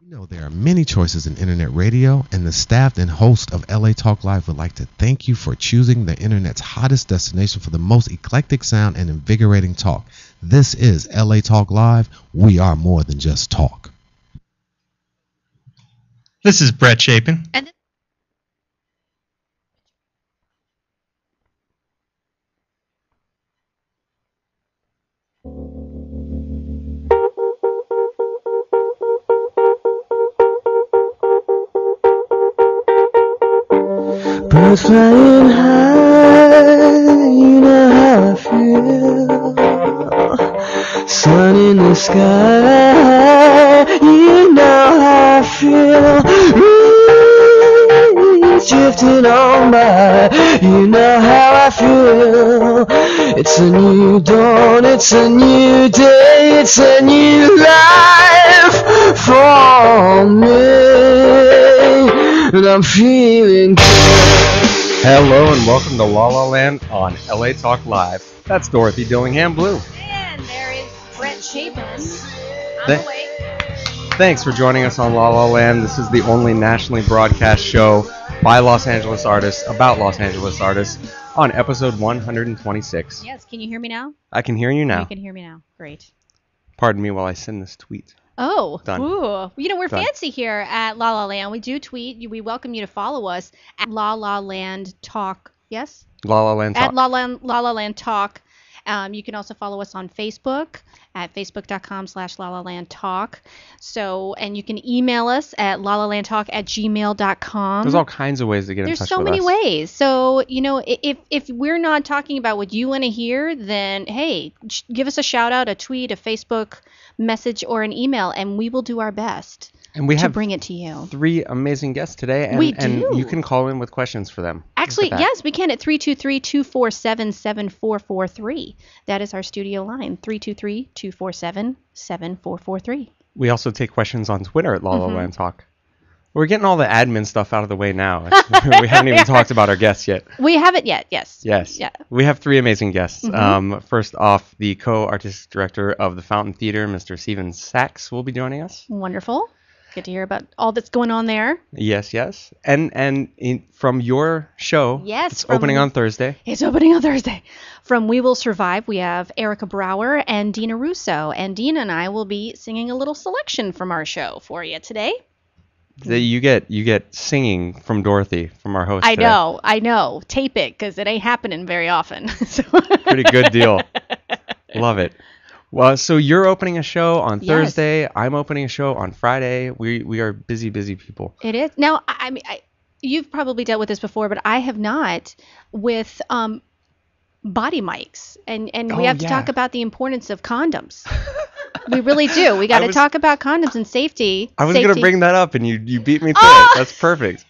know there are many choices in internet radio, and the staff and host of LA Talk Live would like to thank you for choosing the internet's hottest destination for the most eclectic sound and invigorating talk. This is LA Talk Live. We are more than just talk. This is Brett Chapin. And birds flying high, you know how I feel. Sun in the sky, you know how I feel. Breeze drifting on by, you know how I feel. It's a new dawn, it's a new day, it's a new life for me, and I'm feeling good. Hello and welcome to La La Land on LA Talk Live. That's Dorothy Dillingham Blue. and there is Brett Chapin. I'm awake. Thanks for joining us on La La Land. This is the only nationally broadcast show by Los Angeles artists about Los Angeles artists on episode 126. Yes, can you hear me now? I can hear you now. You can hear me now. Great. Pardon me while I send this tweet. Oh, Done. Ooh. You know, we're Done. fancy here at La La Land. We do tweet. We welcome you to follow us at La La Land Talk. Yes? La La Land Talk. At La La Land Talk. You can also follow us on Facebook at facebook.com/La La Land Talk. So, and you can email us at lalalandtalk@gmail.com. There's all kinds of ways to get in touch There's so with many us. ways. So, you know, if we're not talking about what you want to hear, then hey, give us a shout out, a tweet, a Facebook message, or an email, and we will do our best And we to have bring it to you. 3 amazing guests today, and, We and do. you can call in with questions for them. Actually, Look at that. yes, we can at 323-247-7443. That is our studio line, 323-247-7443. We also take questions on Twitter at La La Mm-hmm. Land Talk. We're getting all the admin stuff out of the way now. We haven't even talked about our guests yet. We haven't yet, yes. Yes. Yeah. We have 3 amazing guests. Mm-hmm. First off, the co-artistic director of the Fountain Theater, Mr. Steven Sachs, will be joining us. Wonderful. Good to hear about all that's going on there. Yes, yes. And from your show, Yes, it's from- opening on Thursday. It's opening on Thursday. From We Will Survive, we have Erica Brower and Dina Russo. And Dina and I will be singing a little selection from our show for you today. You get singing from Dorothy, from our host I today. know. Tape it, because it ain't happening very often. So Pretty good deal. Love it. Well, so you're opening a show on Yes. Thursday. I'm opening a show on Friday. We are busy people. It is. Now, I mean, you've probably dealt with this before, but I have not with body mics. And we Oh, have to yeah. talk about the importance of condoms. We really do. We got to talk about condoms and safety. I was going to bring that up, and you beat me to Oh! it. That's perfect.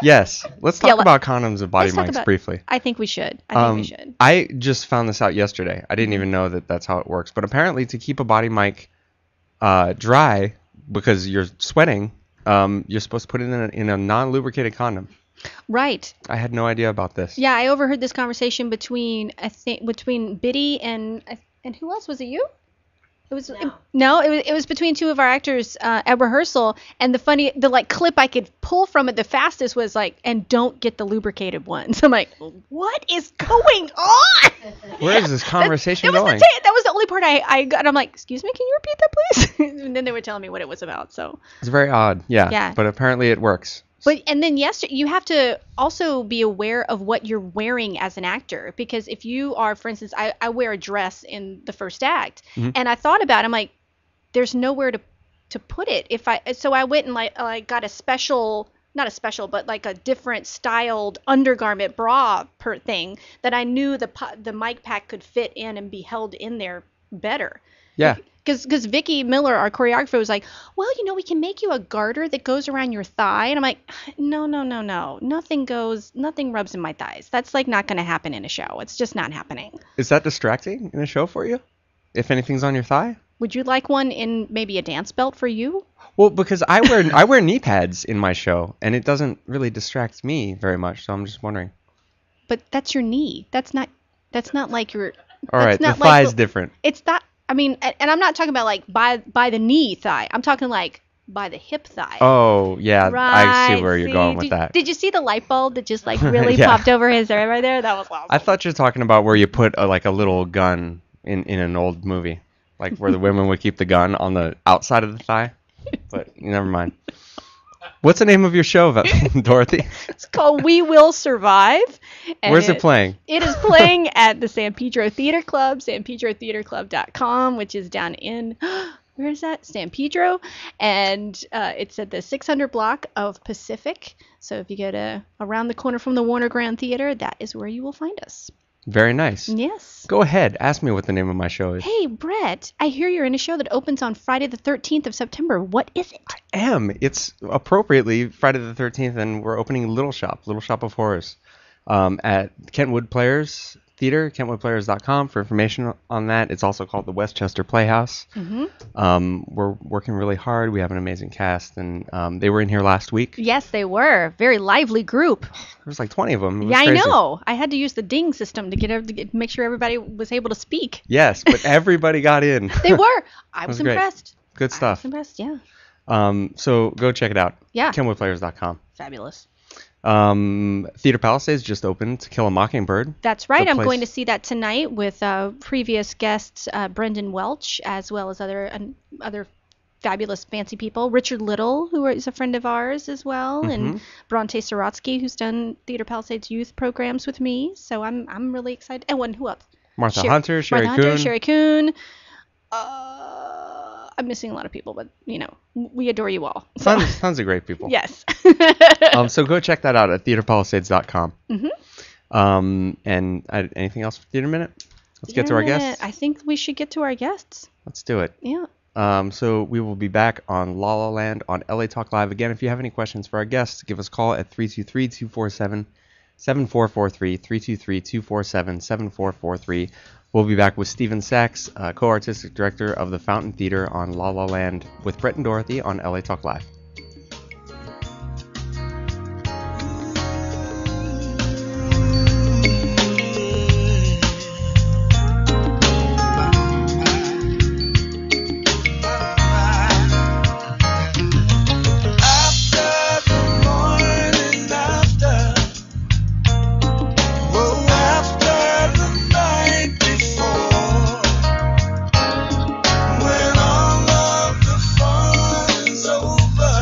Yes. Let's talk Yeah, about condoms and body let's talk mics about- briefly. I think we should. I think we should. I just found this out yesterday. I didn't even know that that's how it works. But apparently, to keep a body mic dry, because you're sweating, you're supposed to put it in a non-lubricated condom. Right. I had no idea about this. Yeah, I overheard this conversation between Biddy and who else? Was it you? It was no. It was between 2 of our actors at rehearsal, and the clip I could pull from it the fastest was like, and don't get the lubricated ones. I'm like, what is going on? Where is this conversation that was going? that was the only part I got. I'm like, excuse me, can you repeat that, please? And then they were telling me what it was about. So. It's very odd. Yeah. Yeah. But apparently it works. But and then you have to also be aware of what you're wearing as an actor, because if you are, for instance, I wear a dress in the first act, and I thought about it, I'm like, there's nowhere to put it. So I went and got a special, not a special, but like a different styled undergarment bra per thing that I knew the mic pack could fit in and be held in there better. Yeah. Because Vicky Miller, our choreographer, was like, well, we can make you a garter that goes around your thigh. And I'm like, no. Nothing rubs in my thighs. That's like not going to happen in a show. It's just not happening. Is that distracting in a show for you? If anything's on your thigh? Would you like one in maybe a dance belt for you? Well, because I wear knee pads in my show, and it doesn't really distract me very much. So I'm just wondering. But that's your knee. That's not like your. All right, the not thigh's different. It's not. I mean, and I'm not talking about like by the knee thigh. I'm talking like by the hip thigh. Oh, yeah. I see Right, where you're going with did, that. Did you see the light bulb that just like really Yeah. popped over his head right there? That was awesome. I thought you were talking about where you put like a little gun in an old movie, like where the women would keep the gun on the outside of the thigh. But never mind. What's the name of your show, Dorothy? It's called We Will Survive. and Where's it playing? It is playing at the San Pedro Theater Club, sanpedrotheaterclub.com, which is down in, where is that? San Pedro. And it's at the 600 block of Pacific. So if you go to around the corner from the Warner Grand Theater, that is where you will find us. Very nice. Yes. Go ahead. Ask me what the name of my show is. Hey, Brett, I hear you're in a show that opens on Friday the 13th of September. What is it? It's appropriately Friday the 13th, and we're opening Little Shop of Horrors, at Kentwood Players Theater, kentwoodplayers.com for information on that. It's also called the Westchester Playhouse. We're working really hard. We have an amazing cast, and they were in here last week. Yes, they were. Very lively group. There was like 20 of them. It was Yeah, crazy. I know. I had to use the ding system to make sure everybody was able to speak. Yes, but everybody got in. They were. I was great. impressed. Good I was stuff. impressed, yeah. So go check it out. Yeah. kentwoodplayers.com. Fabulous. Theater Palisades just opened To Kill a Mockingbird. That's right. The I'm place- going to see that tonight with previous guests Brendan Welch, as well as other fabulous fancy people. Richard Little, who is a friend of ours as well, and Bronte Sorotsky, who's done Theater Palisades youth programs with me. So I'm really excited. And who else? Martha Hunter, Sherry Martha Hunter, Coon. Sherry Coon. I'm missing a lot of people, but we adore you all. So, Tons of great people. yes. So go check that out at theaterpalisades.com. And anything else for Theater Minute? Let's get to our guests. I think we should get to our guests. Let's do it. Yeah. So we will be back on La La Land on LA Talk Live. Again, if you have any questions for our guests, give us a call at 323-247-7443, 323-247-7443. We'll be back with Stephen Sachs, co-artistic director of the Fountain Theater, on La La Land with Brett and Dorothy on LA Talk Live. When all of the fun is over.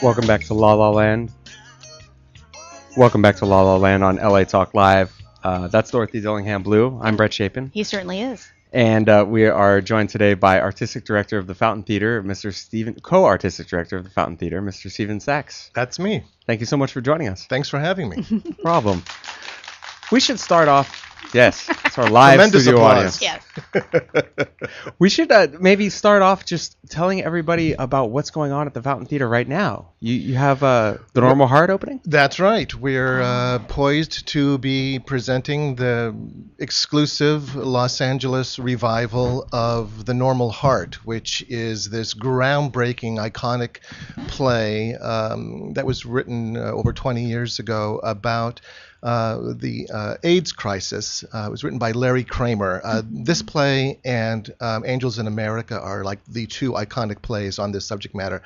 Welcome back to La La Land. Welcome back to La La Land on LA Talk Live. That's Dorothy Dillingham Blue. I'm Brett Chapin. He certainly is. And we are joined today by Artistic Director of the Fountain Theater, co-Artistic Director of the Fountain Theater, Mr. Steven Sachs. That's me. Thank you so much for joining us. Thanks for having me. No problem. We should start off. Yes, it's our live Tremendous studio applause. audience. Yes. We should maybe start off just telling everybody about what's going on at the Fountain Theater right now. You have the Normal Heart opening? That's right. We're poised to be presenting the exclusive Los Angeles revival of The Normal Heart, which is this groundbreaking, iconic play that was written over 20 years ago about the AIDS crisis. It was written by Larry Kramer. This play and Angels in America are like the two iconic plays on this subject matter.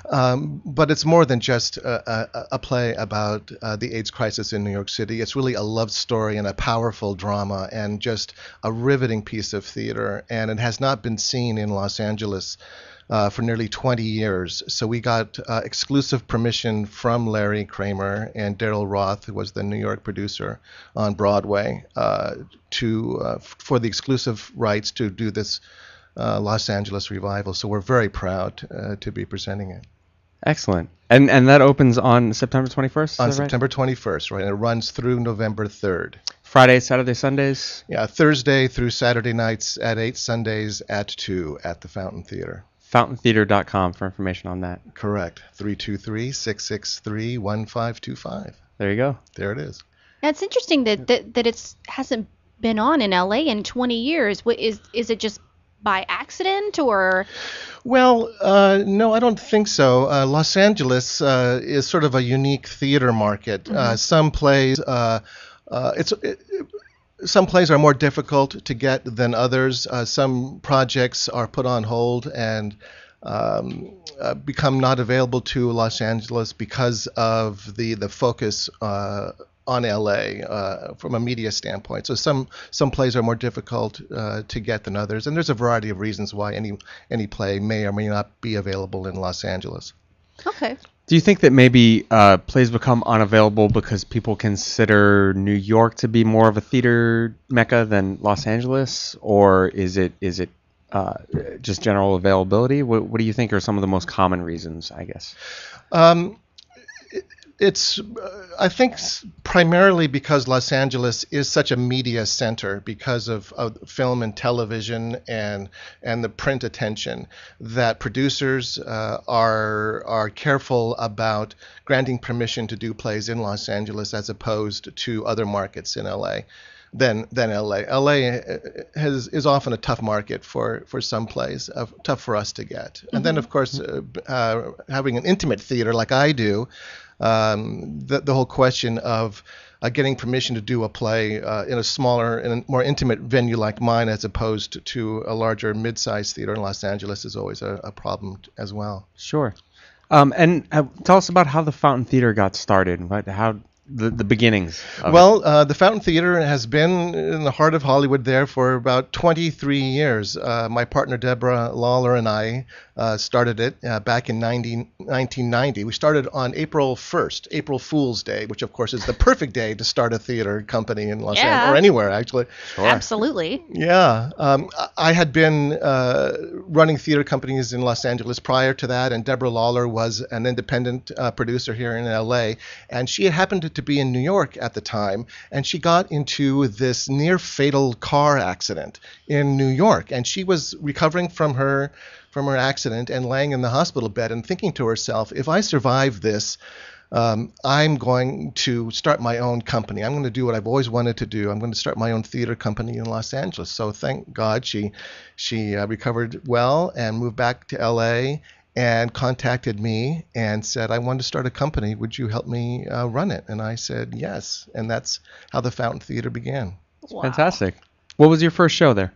But it's more than just a play about the AIDS crisis in New York City. It's really a love story and a powerful drama and just a riveting piece of theater. And it has not been seen in Los Angeles for nearly 20 years. So we got exclusive permission from Larry Kramer and Daryl Roth, who was the New York producer on Broadway, for the exclusive rights to do this Los Angeles revival. So we're very proud to be presenting it. Excellent. And that opens on September 21st? On September 21st, right? And it runs through November 3rd. Friday, Saturday, Sundays? Yeah, Thursday through Saturday nights at 8, Sundays at 2 at the Fountain Theater. FountainTheater.com for information on that. Correct. 323-663-1525. There you go. There it is. Now, it's interesting that it hasn't been on in LA in 20 years. Is it just by accident or? Well, no, I don't think so. Los Angeles is sort of a unique theater market. Some plays, some plays are more difficult to get than others. Some projects are put on hold and become not available to Los Angeles because of the focus on LA from a media standpoint. So some plays are more difficult to get than others, and there's a variety of reasons why any play may or may not be available in Los Angeles. Okay. Do you think that maybe plays become unavailable because people consider New York to be more of a theater mecca than Los Angeles, or is it just general availability? What do you think are some of the most common reasons, I guess? It's, I think, primarily because Los Angeles is such a media center because of film and television and the print attention, that producers are careful about granting permission to do plays in Los Angeles as opposed to other markets in LA. Than LA. LA is often a tough market for some plays, tough for us to get. And then, of course, having an intimate theater like I do, the whole question of getting permission to do a play in a smaller and more intimate venue like mine as opposed to a larger mid-sized theater in Los Angeles is always a problem as well. Sure. And tell us about how the Fountain Theater got started, how the beginnings of it. The Fountain Theater has been in the heart of Hollywood there for about 23 years. My partner Deborah Lawler and I started it back in 1990. We started on April 1st, April Fool's Day, which of course is the perfect day to start a theater company in Los Angeles, or anywhere actually. Sure. Absolutely. Yeah. I had been running theater companies in Los Angeles prior to that, and Deborah Lawler was an independent producer here in LA, and she had happened to be in New York at the time, and she got into this near fatal car accident in New York, and she was recovering from her accident and laying in the hospital bed and thinking to herself, if I survive this, I'm going to start my own company. I'm going to do what I've always wanted to do. I'm going to start my own theater company in Los Angeles. So thank God she recovered well and moved back to LA and contacted me and said, I want to start a company. Would you help me run it? And I said, yes. And that's how the Fountain Theater began. Wow. Fantastic. What was your first show there?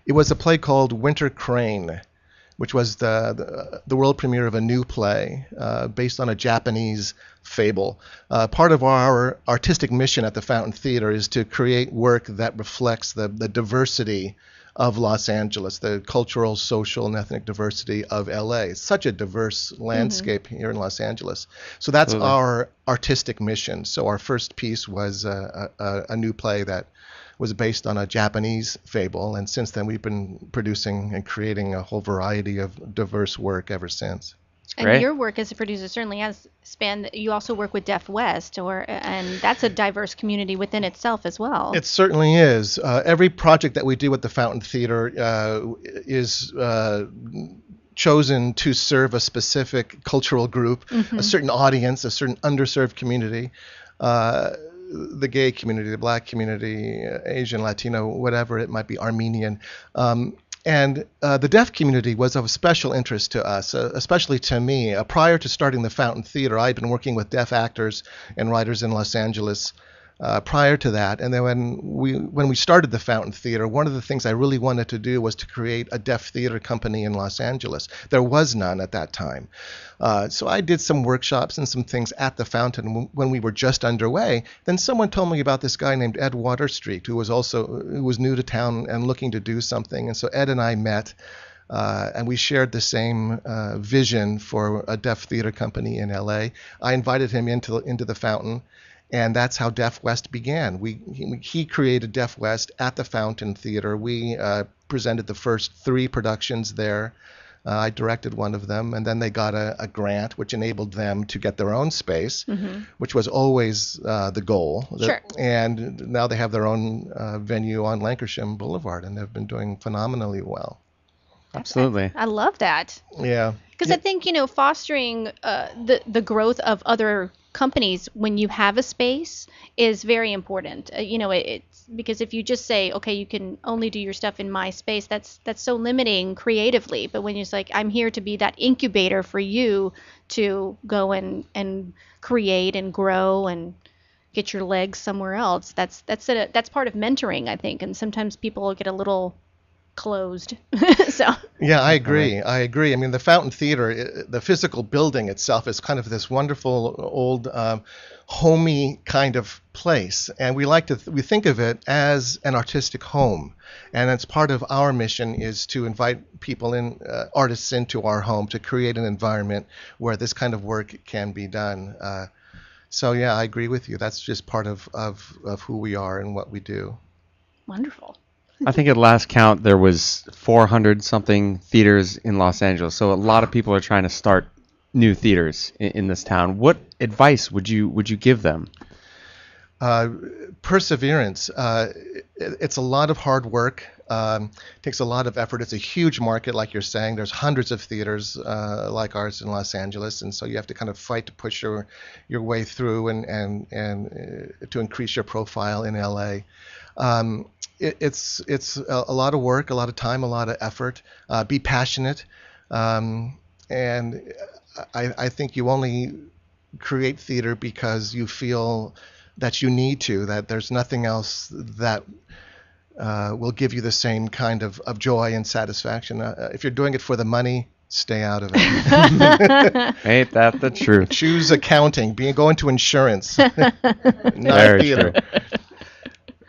It was a play called Winter Crane, which was the world premiere of a new play based on a Japanese fable. Part of our artistic mission at the Fountain Theater is to create work that reflects the diversity of Los Angeles, the cultural, social, and ethnic diversity of LA. It's such a diverse landscape here in Los Angeles. So that's our artistic mission. So our first piece was a new play that was based on a Japanese fable, and since then we've been producing and creating a whole variety of diverse work ever since. And Great. your work as a producer certainly has spanned. You also work with Deaf West, and that's a diverse community within itself as well. It certainly is. Every project that we do at the Fountain Theater is chosen to serve a specific cultural group, a certain audience, a certain underserved community. The gay community, the black community, Asian, Latino, whatever it might be, Armenian. And the deaf community was of special interest to us, especially to me. Prior to starting the Fountain Theater, I had been working with deaf actors and writers in Los Angeles prior to that. And then when we started the Fountain Theater, one of the things I really wanted to do was to create a deaf theater company in Los Angeles. There was none at that time. So I did some workshops and some things at the Fountain when we were just underway. Then someone told me about this guy named Ed Waterstreet, who was new to town and looking to do something. And so Ed and I met, and we shared the same vision for a deaf theater company in LA. I invited him into the Fountain, and that's how Deaf West began. He created Deaf West at the Fountain Theater. We presented the first 3 productions there. I directed one of them, and then they got a grant, which enabled them to get their own space, which was always the goal. Sure. And now they have their own venue on Lankershim Boulevard, and they've been doing phenomenally well. Absolutely. I love that. Yeah. Because I think, fostering the growth of other companies when you have a space is very important. It's because if you just say, okay, you can only do your stuff in my space, that's so limiting creatively. But when you're just like, I'm here to be that incubator for you to go and create and grow and get your legs somewhere else, that's part of mentoring, I think. And sometimes people get a little closed. So yeah, I agree. I mean, the Fountain Theater, the physical building itself is kind of this wonderful old homey kind of place, and we think of it as an artistic home, and it's part of our mission is to invite people artists into our home to create an environment where this kind of work can be done. So yeah, I agree with you. That's just part of who we are and what we do. wonderful. I think at last count there was 400 something theaters in Los Angeles. So a lot of people are trying to start new theaters in this town. What advice would you give them? Perseverance. It's a lot of hard work. Takes a lot of effort. It's a huge market, like you're saying. There's hundreds of theaters like ours in Los Angeles, and so you have to kind of fight to push your way through and to increase your profile in LA. It's a lot of work, a lot of time, a lot of effort. Be passionate, and I think you only create theater because you feel that you need to, that there's nothing else that will give you the same kind of joy and satisfaction. If you're doing it for the money, stay out of it. Ain't that the truth? Choose accounting, go into insurance, not Very theater. true.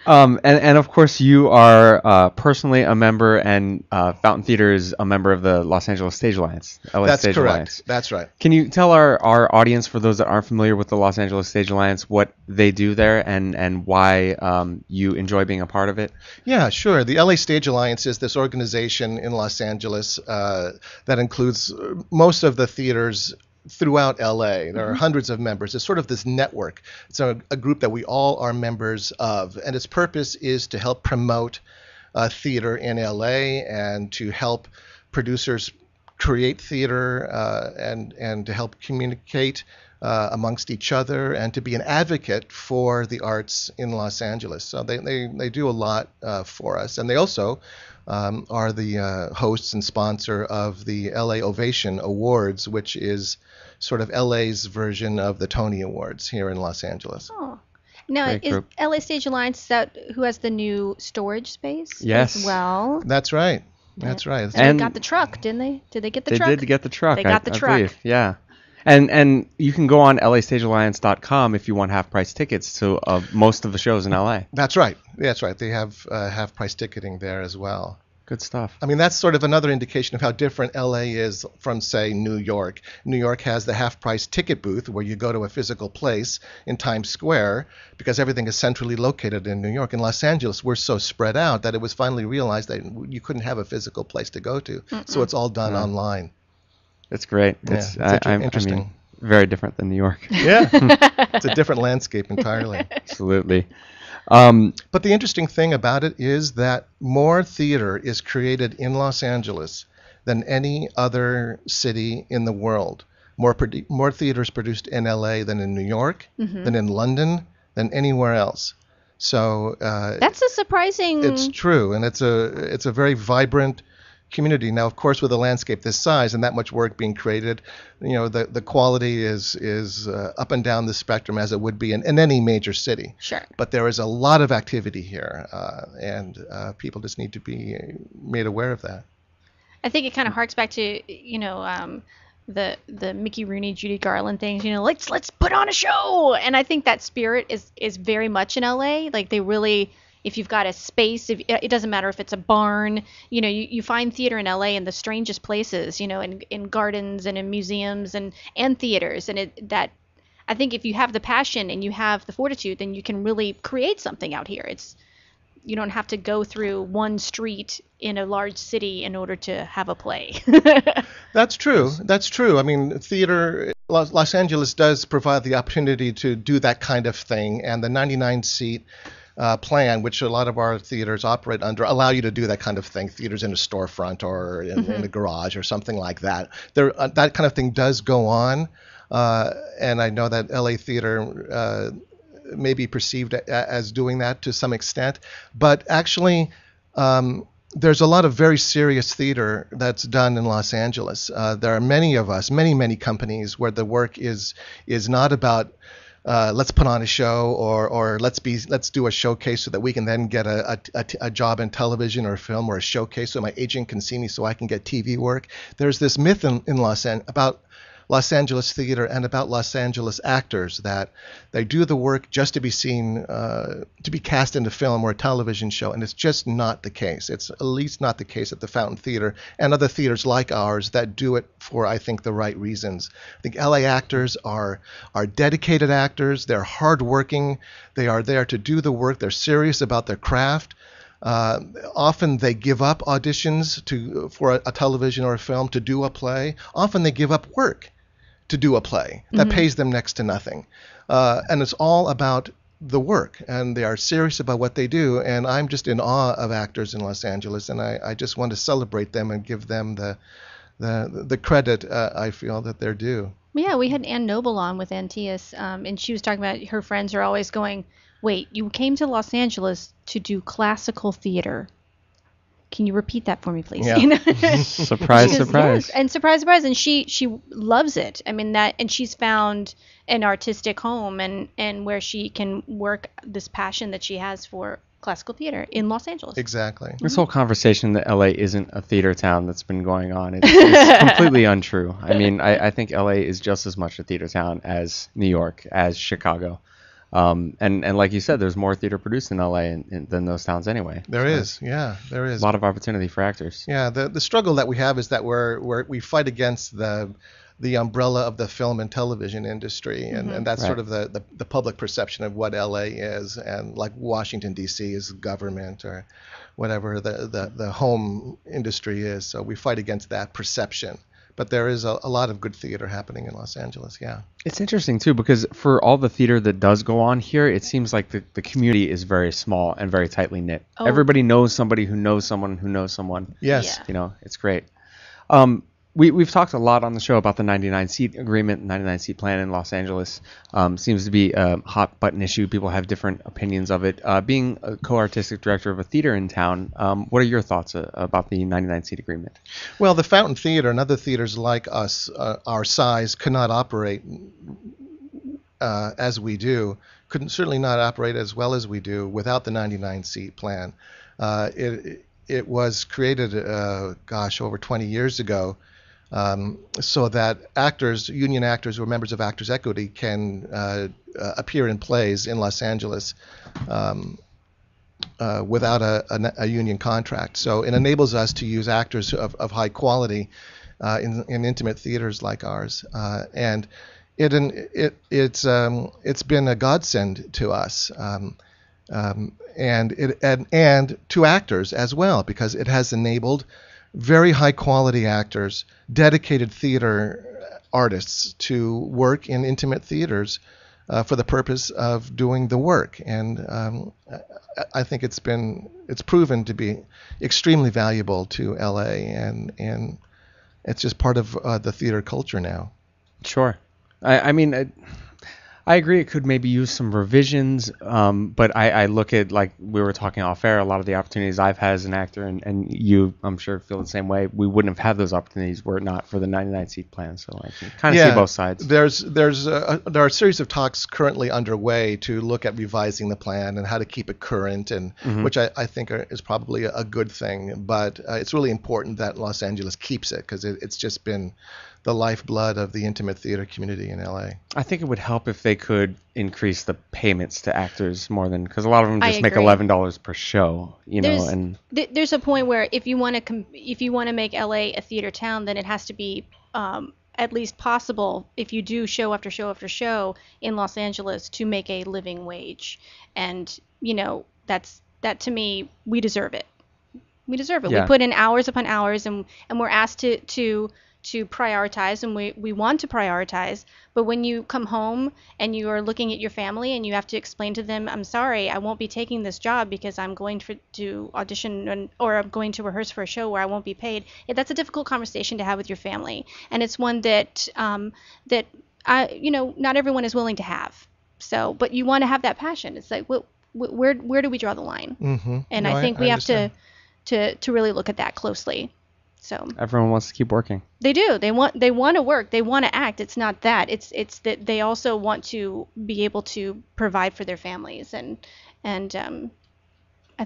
And of course you are personally a member, and Fountain Theater is a member of the Los Angeles Stage Alliance. LA That's Stage correct. Alliance. That's right. Can you tell our audience, for those that aren't familiar with the Los Angeles Stage Alliance, what they do there and why you enjoy being a part of it? Yeah, sure. The LA Stage Alliance is this organization in Los Angeles that includes most of the theaters throughout LA. There are hundreds of members. It's sort of this network. It's a group that we all are members of, and its purpose is to help promote theater in LA and to help producers create theater and to help communicate amongst each other and to be an advocate for the arts in Los Angeles. So they do a lot for us, and they also are the hosts and sponsor of the LA Ovation Awards, which is sort of LA's version of the Tony Awards here in Los Angeles. Oh. Now, Great is group. LA Stage Alliance who has the new storage space Yes. as well? That's right. That's right. And And- they got the truck, didn't they? Did they get the They truck? did get the truck. They got the I truck. believe. Yeah. And you can go on LAStageAlliance.com if you want half-price tickets to most of the shows in LA. That's right. That's right. They have half-price ticketing there as well. Good stuff. I mean, that's sort of another indication of how different LA is from, say, New York. New York has the half-price ticket booth where you go to a physical place in Times Square because everything is centrally located in New York. In Los Angeles, we're so spread out that it was finally realized that you couldn't have a physical place to go to. So it's all done online. It's great. Yeah, It's interesting. I mean, very different than New York. Yeah, it's a different landscape entirely. Absolutely. But the interesting thing about it is that more theater is created in Los Angeles than any other city in the world. More theater is produced in LA than in New York, than in London, than anywhere else. So That's a surprising. it's true, and it's a very vibrant community. Now, of course, with a landscape this size and that much work being created, the quality is up and down the spectrum as it would be in any major city. Sure. But there is a lot of activity here, and people just need to be made aware of that. I think it kind of harks back to the Mickey Rooney, Judy Garland things. Let's put on a show, and I think that spirit is very much in LA. Like they really. If you've got a space, it doesn't matter if it's a barn, you find theater in LA in the strangest places, in gardens and in museums and theaters. And I think if you have the passion and you have the fortitude, then you can really create something out here. You don't have to go through one street in a large city in order to have a play. That's true. That's true. I mean, theater, Los Angeles does provide the opportunity to do that kind of thing, and the 99-seat plan, which a lot of our theaters operate under, allow you to do that kind of thing. Theaters in a storefront or in a garage or something like that. That kind of thing does go on, and I know that LA theater may be perceived as doing that to some extent, but actually there's a lot of very serious theater that's done in Los Angeles. There are many of us, many companies where the work is not about let's put on a show or let's do a showcase so that we can then get a job in television or film, or a showcase so my agent can see me so I can get TV work. There's this myth in about Los Angeles theater and about Los Angeles actors that they do the work just to be seen, to be cast in a film or a television show, and it's just not the case. It's at least not the case at the Fountain Theater and other theaters like ours that do it for, I think, the right reasons. I think LA actors are dedicated actors. They're hardworking. They are there to do the work. They're serious about their craft. Often they give up auditions for a television or a film to do a play. Often they give up work to do a play that pays them next to nothing. And it's all about the work, and they are serious about what they do. And I'm just in awe of actors in Los Angeles, and I just want to celebrate them and give them the credit I feel that they're due. Yeah, we had Ann Noble on with Antaeus, and she was talking about her friends are always going, wait, you came to Los Angeles to do classical theater. Can you repeat that for me, please? Yeah. Surprise. Yes, and surprise, and she loves it. I mean and she's found an artistic home and where she can work this passion that she has for classical theater in Los Angeles. Exactly. This whole conversation that LA isn't a theater town that's been going on, it's completely untrue. I mean, I think LA is just as much a theater town as New York, as Chicago. And like you said, there's more theater produced in LA than those towns anyway. There is. A lot of opportunity for actors. Yeah, the struggle that we have is that we fight against the umbrella of the film and television industry, and that's sort of the public perception of what LA is, and like Washington D.C. is government or whatever the home industry is. So we fight against that perception. But there is a lot of good theater happening in Los Angeles, yeah. It's interesting, too, because for all the theater that does go on here, it seems like the community is very small and very tightly knit. Oh. Everybody knows somebody who knows someone who knows someone. Yes. Yeah. It's great. We've talked a lot on the show about the 99-seat agreement, 99-seat plan in Los Angeles. Seems to be a hot button issue. People have different opinions of it. Being a co-artistic director of a theater in town, what are your thoughts about the 99-seat agreement? Well, the Fountain Theater and other theaters like us, our size, could not operate as we do. Couldn't certainly not operate as well as we do without the 99-seat plan. It was created, over 20 years ago. So that union actors or members of Actors Equity can appear in plays in Los Angeles without a union contract. So it enables us to use actors of high quality in intimate theaters like ours, and it's been a godsend to us, and to actors as well, because it has enabled very high quality actors, dedicated theater artists to work in intimate theaters for the purpose of doing the work. And I think it's proven to be extremely valuable to LA, and it's just part of the theater culture now. Sure. I mean, I agree it could maybe use some revisions, but I look at, like we were talking off air, a lot of the opportunities I've had as an actor, and you, I'm sure, feel the same way. We wouldn't have had those opportunities were it not for the 99-seat plan. So I can kind of see both sides. There are a series of talks currently underway to look at revising the plan and how to keep it current, and which I think is probably a good thing. But it's really important that Los Angeles keeps it, because it's just been the lifeblood of the intimate theater community in LA. I think it would help if they could increase the payments to actors more than, because a lot of them just make agree. $11 per show, know. And there's a point where if you want to make LA a theater town, then it has to be at least possible, if you do show after show after show in Los Angeles, to make a living wage. And that to me, we deserve it. We deserve it. Yeah. We put in hours upon hours, and we're asked to prioritize, and we want to prioritize. But when you come home and you are looking at your family and you have to explain to them, I'm sorry, I won't be taking this job because I'm going to audition or I'm going to rehearse for a show where I won't be paid. That's a difficult conversation to have with your family, and it's one that not everyone is willing to have. So, but you want to have that passion. It's like, where do we draw the line? Mm-hmm. And I think we have to really look at that closely. So everyone wants to keep working. They do. They want to work. They want to act. It's not that. It's that they also want to be able to provide for their families, and I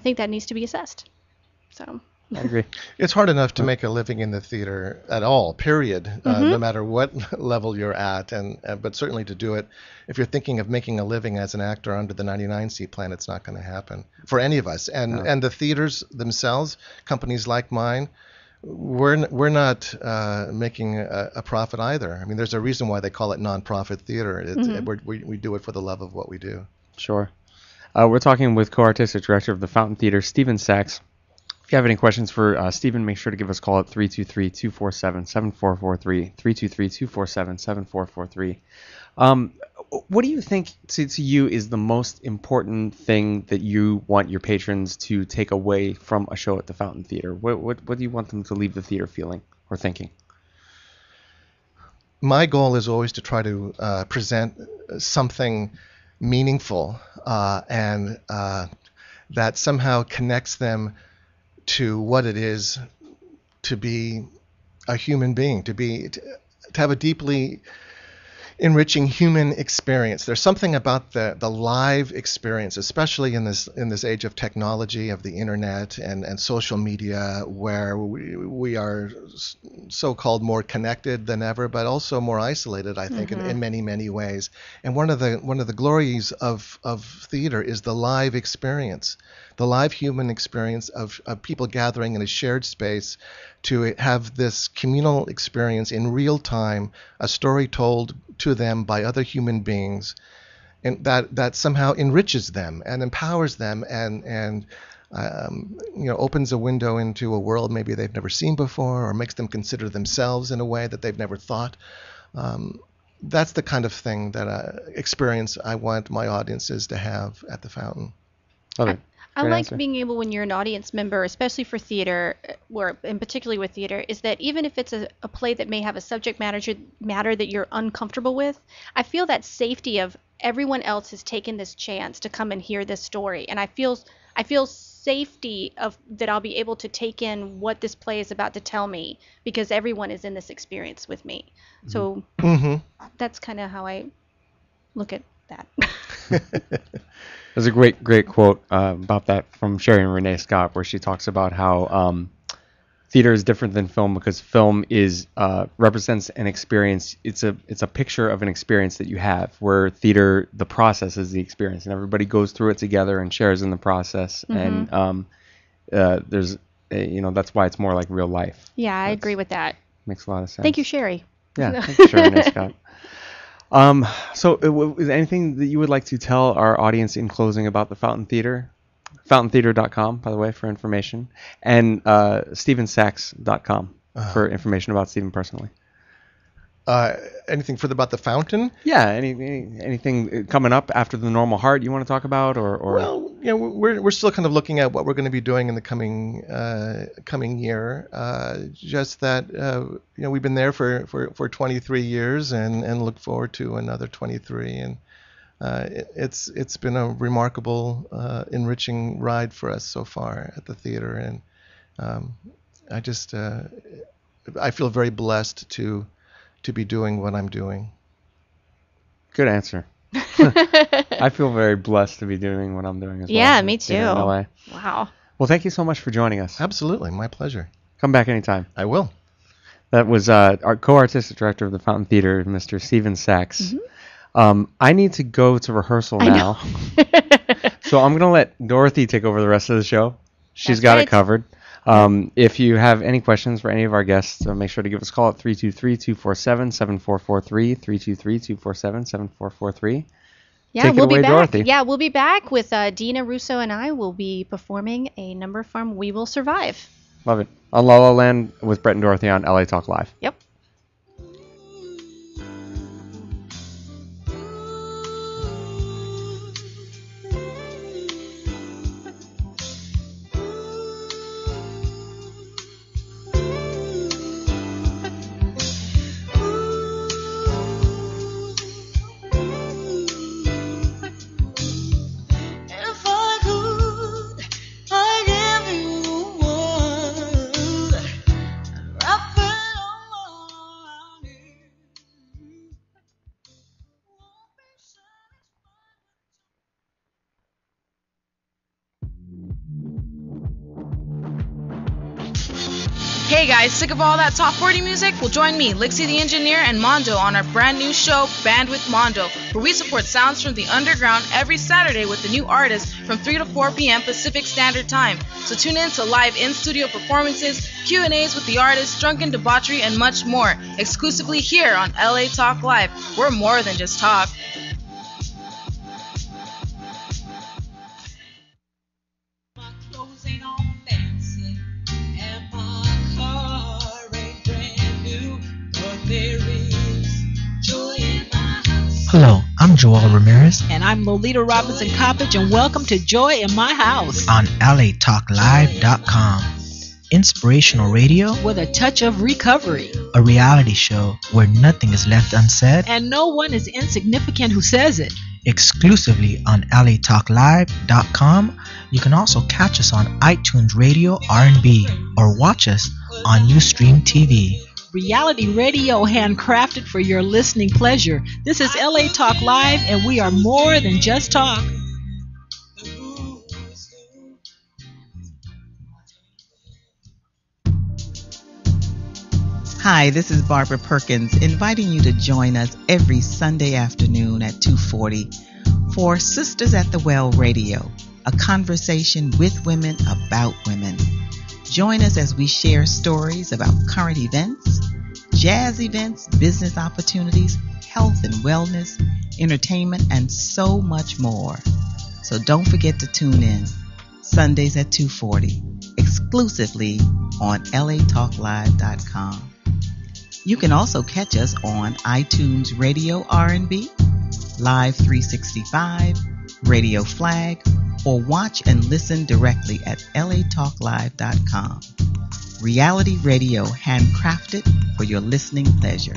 think that needs to be assessed. So I agree. It's hard enough to make a living in the theater at all, period, no matter what level you're at, but certainly to do it, if you're thinking of making a living as an actor under the 99-seat plan, it's not going to happen for any of us. And the theaters themselves, companies like mine, we're not making a profit either. I mean, there's a reason why they call it nonprofit theater. We do it for the love of what we do. Sure. We're talking with co-artistic director of the Fountain Theater, Stephen Sachs. If you have any questions for Stephen, make sure to give us a call at 323-247-7443, 323-247-7443. What do you think to you is the most important thing that you want your patrons to take away from a show at the Fountain Theater? What do you want them to leave the theater feeling or thinking? My goal is always to try to present something meaningful and that somehow connects them to what it is to be a human being, to have a deeply enriching human experience. There's something about the live experience, especially in this age of technology, of the internet and social media, where we are so-called more connected than ever, but also more isolated, I think, in many, many ways. And one of the glories of theater is the live experience, the live human experience of people gathering in a shared space to have this communal experience in real time, a story told to them by other human beings, and that somehow enriches them and empowers them and opens a window into a world maybe they've never seen before, or makes them consider themselves in a way that they've never thought. That's the kind of thing experience I want my audiences to have at the Fountain. Okay. I like being able, when you're an audience member, especially for theater, and particularly with theater, is that even if it's a play that may have a subject matter that you're uncomfortable with, I feel that safety of everyone else has taken this chance to come and hear this story, and I feel safety of that I'll be able to take in what this play is about to tell me, because everyone is in this experience with me. So that's kind of how I look at that. There's a great quote about that from Sherry and Renee Scott, where she talks about how theater is different than film because film is represents an experience. It's a picture of an experience that you have, where theater, the process is the experience, and everybody goes through it together and shares in the process. Mm-hmm. And there's that's why it's more like real life. Yeah, I agree with that. Makes a lot of sense. Thank you, Sherry. Yeah, thank you, Sherry and Scott. So is there anything that you would like to tell our audience in closing about the Fountain Theater? FountainTheater.com, by the way, for information, and StephenSachs.com for information about Stephen personally. Anything further about the Fountain? Yeah, anything coming up after the Normal Heart you want to talk about, or? Well, we're still kind of looking at what we're going to be doing in the coming year. Just that we've been there for 23 years and look forward to another 23, and it's been a remarkable, enriching ride for us so far at the theater, and I feel very blessed to be doing what I'm doing. Good answer. I feel very blessed to be doing what I'm doing as well. Yeah, me too. In LA. Wow. Well, thank you so much for joining us. Absolutely, my pleasure. Come back anytime. I will. That was our co-artistic director of the Fountain Theater, Mr. Stephen Sachs. Mm-hmm. I need to go to rehearsal now. So I'm going to let Dorothy take over the rest of the show. She's got it covered. If you have any questions for any of our guests, make sure to give us a call at 323-247-7443, 323-247-7443. Yeah, Take it away, back. Dorothy. Yeah, we'll be back with Dina Russo, and I will be performing a number from We Will Survive. Love it. On La La Land with Brett and Dorothy on LA Talk Live. Yep. Hey guys, sick of all that top 40 music? Well, join me, Lixie the Engineer, and Mondo on our brand new show, Bandwidth Mondo, where we support sounds from the underground every Saturday with a new artist from 3 to 4 p.m. Pacific Standard Time. So tune in to live in-studio performances, Q&As with the artists, drunken debauchery, and much more, exclusively here on LA Talk Live. We're more than just talk. Hello, I'm Joel Ramirez. And I'm Lolita Robinson-Coppage, and welcome to Joy in My House on LATalkLive.com. Inspirational radio with a touch of recovery. A reality show where nothing is left unsaid. And no one is insignificant who says it. Exclusively on LATalkLive.com. You can also catch us on iTunes Radio R&B or watch us on Ustream TV. Reality radio handcrafted for your listening pleasure. This is LA Talk Live, and we are more than just talk. Hi, this is Barbara Perkins, inviting you to join us every Sunday afternoon at 2:40 for Sisters at the Well Radio, a conversation with women about women. Join us as we share stories about current events, jazz events, business opportunities, health and wellness, entertainment, and so much more. So don't forget to tune in Sundays at 2:40, exclusively on LATalkLive.com. You can also catch us on iTunes Radio R&B, Live 365, Radio Flag, or watch and listen directly at LATalkLive.com. Reality radio handcrafted for your listening pleasure.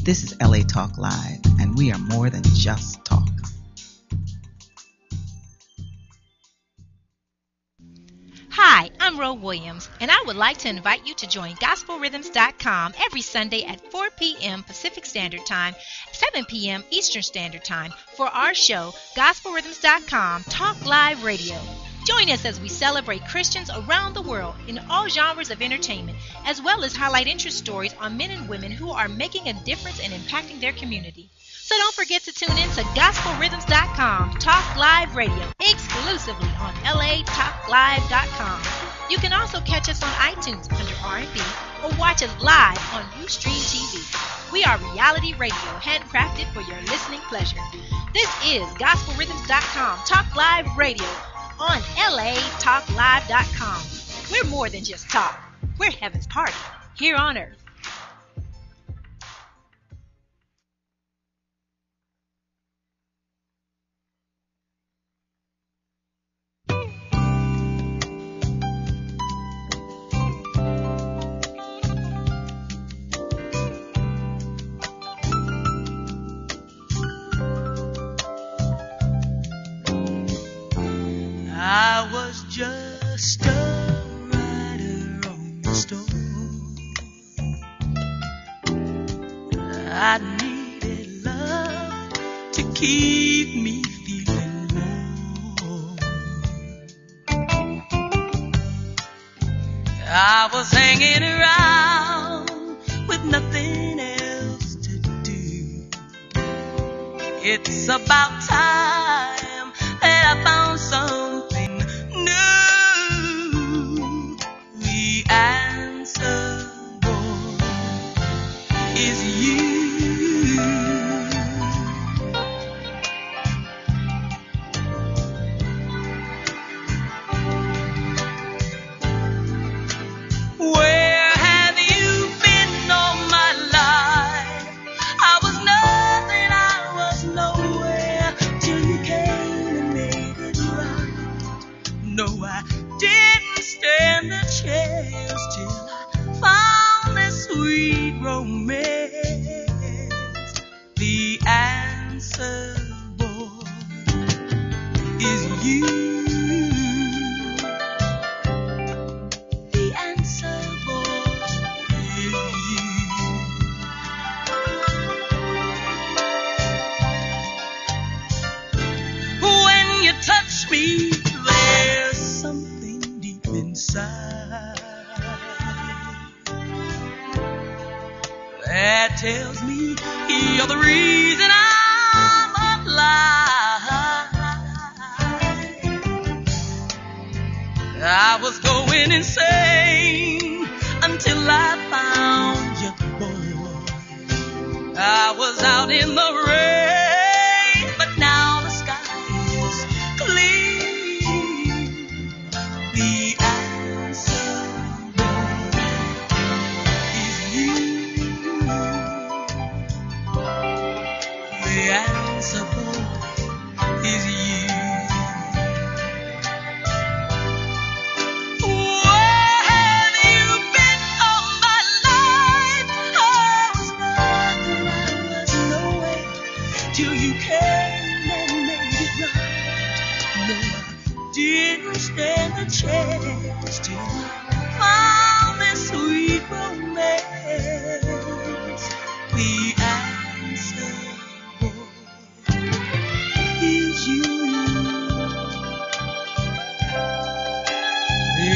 This is LA Talk Live, and we are more than just talk. Hi, I'm Ro Williams, and I would like to invite you to join GospelRhythms.com every Sunday at 4 p.m. Pacific Standard Time, 7 p.m. Eastern Standard Time for our show, GospelRhythms.com Talk Live Radio. Join us as we celebrate Christians around the world in all genres of entertainment, as well as highlight interest stories on men and women who are making a difference and impacting their community. So don't forget to tune in to GospelRhythms.com, Talk Live Radio, exclusively on LATalkLive.com. You can also catch us on iTunes under R&B or watch us live on Ustream TV. We are reality radio, handcrafted for your listening pleasure. This is GospelRhythms.com, Talk Live Radio on LATalkLive.com. We're more than just talk. We're heaven's party here on earth. I was just a writer on the stone. I needed love to keep me feeling warm. I was hanging around with nothing else to do. It's about time that I found something new. The answer, boy, is you. Where have you been all my life? I was nothing, I was nowhere till you came and made it right. No, I didn't stand a chance till I found this sweet romance. The answer, boy, is you. The answer, boy, is you. When you touch me, there's something deep inside that tells me you're the reason I'm alive. I was going insane until I found you, boy. I was out in the rain, but now the sky is clear. The answer, boy, is you. The answer, boy, is you. Where have you been all my life? I was nothing, I was nowhere till you came and made it right. No, I didn't stand a chance till I found this sweet romance. The answer, boy, is you. The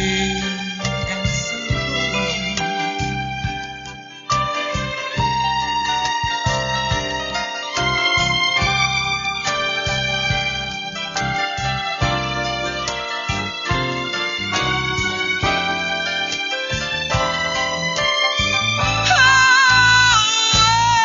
answer, boy, is you.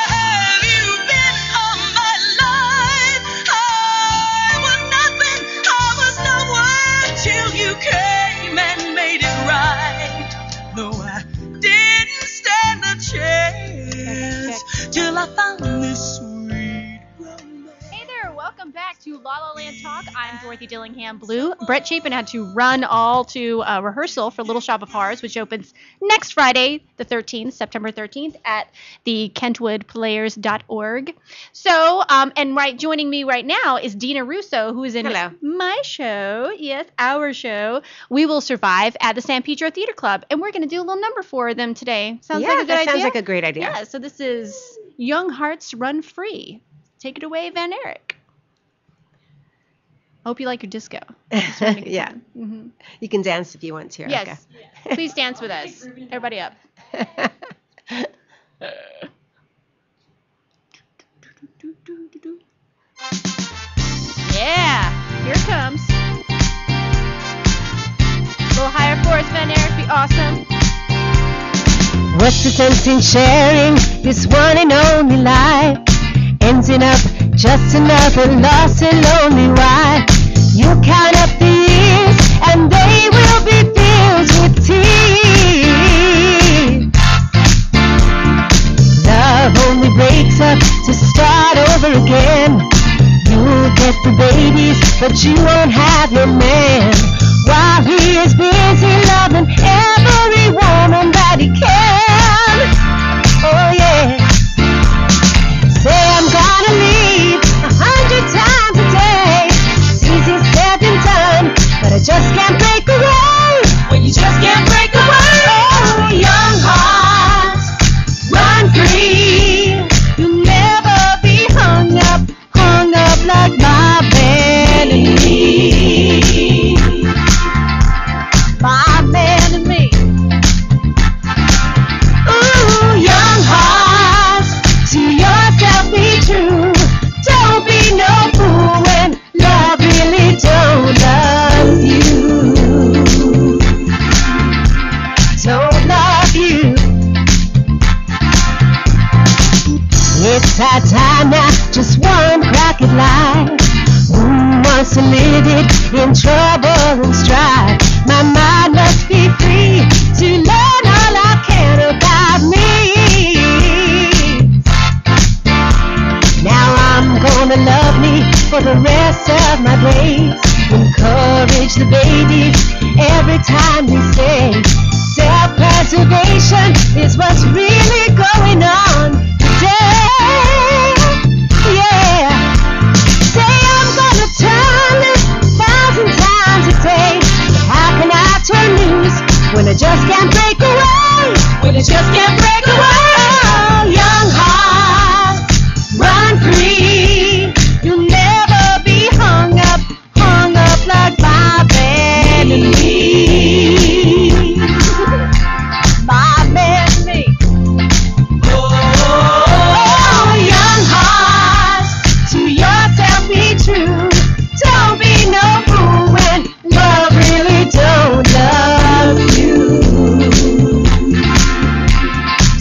Have you been all my life? I was nothing, I was nowhere till you came and made it right. No, I didn't stand a chance till I found this sweet romance. Hey there, welcome back to La La Land Talk. I'm Dorothy Dillingham Blue. Brett Chapin had to run all to rehearsal for Little Shop of Horrors, which opens next Friday, the 13th, September 13th, at the KentwoodPlayers.org. So, and joining me right now is Dina Russo, who is in my show, yes, our show, We Will Survive, at the San Pedro Theater Club. And we're going to do a little number for them today. Sounds like a good idea? Sounds like a great idea. Yeah, so this is Young Hearts Run Free. Take it away, Van Eric. I hope you like your disco. Yeah. Mm-hmm. You can dance if you want to. Yes. Okay. Please dance with us. Everybody up. Yeah. Here it comes. A little higher for us, Van Eric. Be awesome. What's the sense in sharing this one and only life? Ending up just another lost and lonely wife. You count up the years and they will be filled with tears. Love only breaks up to start over again. You'll get the babies, but you won't have your man. While he is busy loving every woman that he can. Oh yeah. Say I'm gonna leave 100 times a day. It's easy said than done, but I just can't break away. When you just can't break away. Oh, young heart, run free. You'll never be hung up like my vanity. My man and me. Ooh, young heart, to yourself be true. Don't be no fool when love really don't love you. Don't love you. It's our time now, just one crack at life. Who wants to live it in trouble and strife? My mind must be free to learn all I can about me. Now I'm gonna love me for the rest of my days. Encourage the babies every time we say self-preservation is what's really going on today. Yeah. Say I'm gonna turn this 1,000 times a day. But how can I turn loose when I just can't break away? When I just can't break away. Oh, young heart, run free. You'll never be hung up like my vanity. My vanity. Oh, young heart, to yourself be true. Don't be no fool when love really don't love you.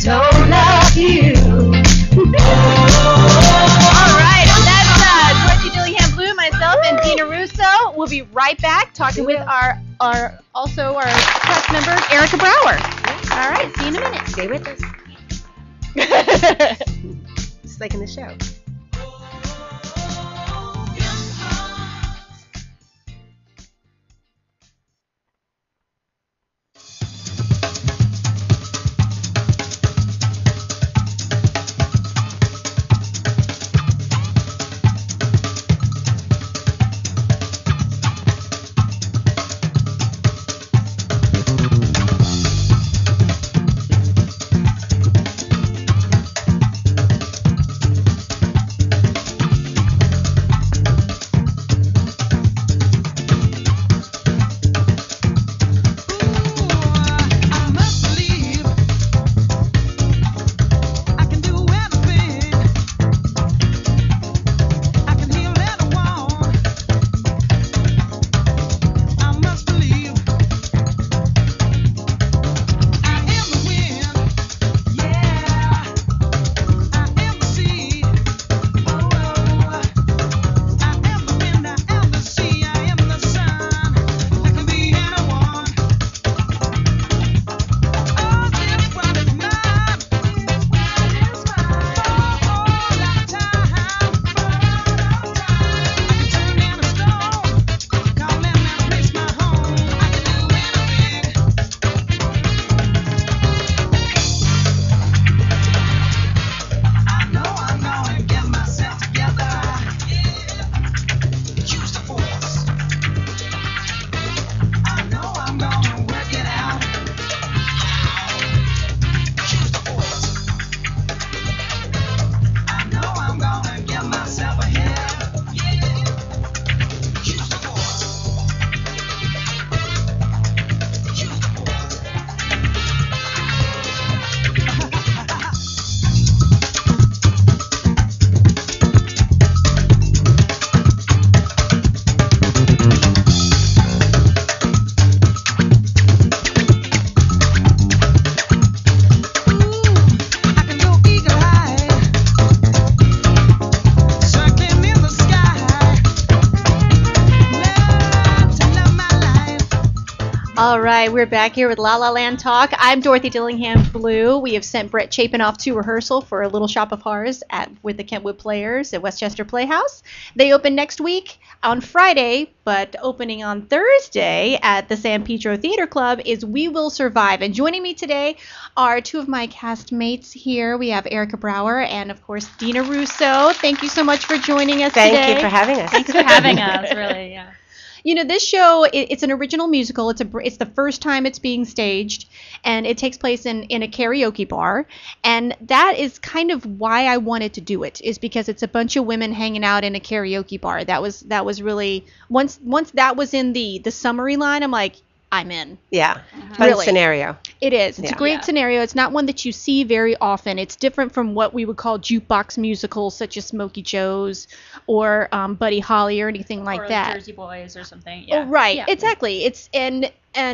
Don't love you. All right, that's Dorothy Dillingham Blue, myself, and Dina Russo. We'll be right back talking with our cast member, Erica Brower. All right, see you in a minute. Stay with us. Just like in the show. All right, we're back here with La La Land Talk. I'm Dorothy Dillingham Blue. We have sent Brett Chapin off to rehearsal for a little shop of horrors with the Kentwood Players at Westchester Playhouse. They open next week on Friday, but opening on Thursday at the San Pedro Theater Club is We Will Survive. And joining me today are two of my castmates here. We have Erica Brower and, of course, Dina Russo. Thank you so much for joining us today. Thank you for having us. Thanks for having us, really, yeah. You know, this show, it's an original musical. It's the first time it's being staged, and it takes place in a karaoke bar. And that is kind of why I wanted to do it, is because it's a bunch of women hanging out in a karaoke bar. That was really, once that was in the summary line, I'm like, I'm in. Yeah. Fun Really. scenario. It is. It's Yeah. a great scenario. It's not one that you see very often. It's different from what we would call jukebox musicals, such as Smokey Joe's or Buddy Holly or anything like or that. Jersey Boys or something. Oh, Yeah. right. Yeah. Exactly. It's and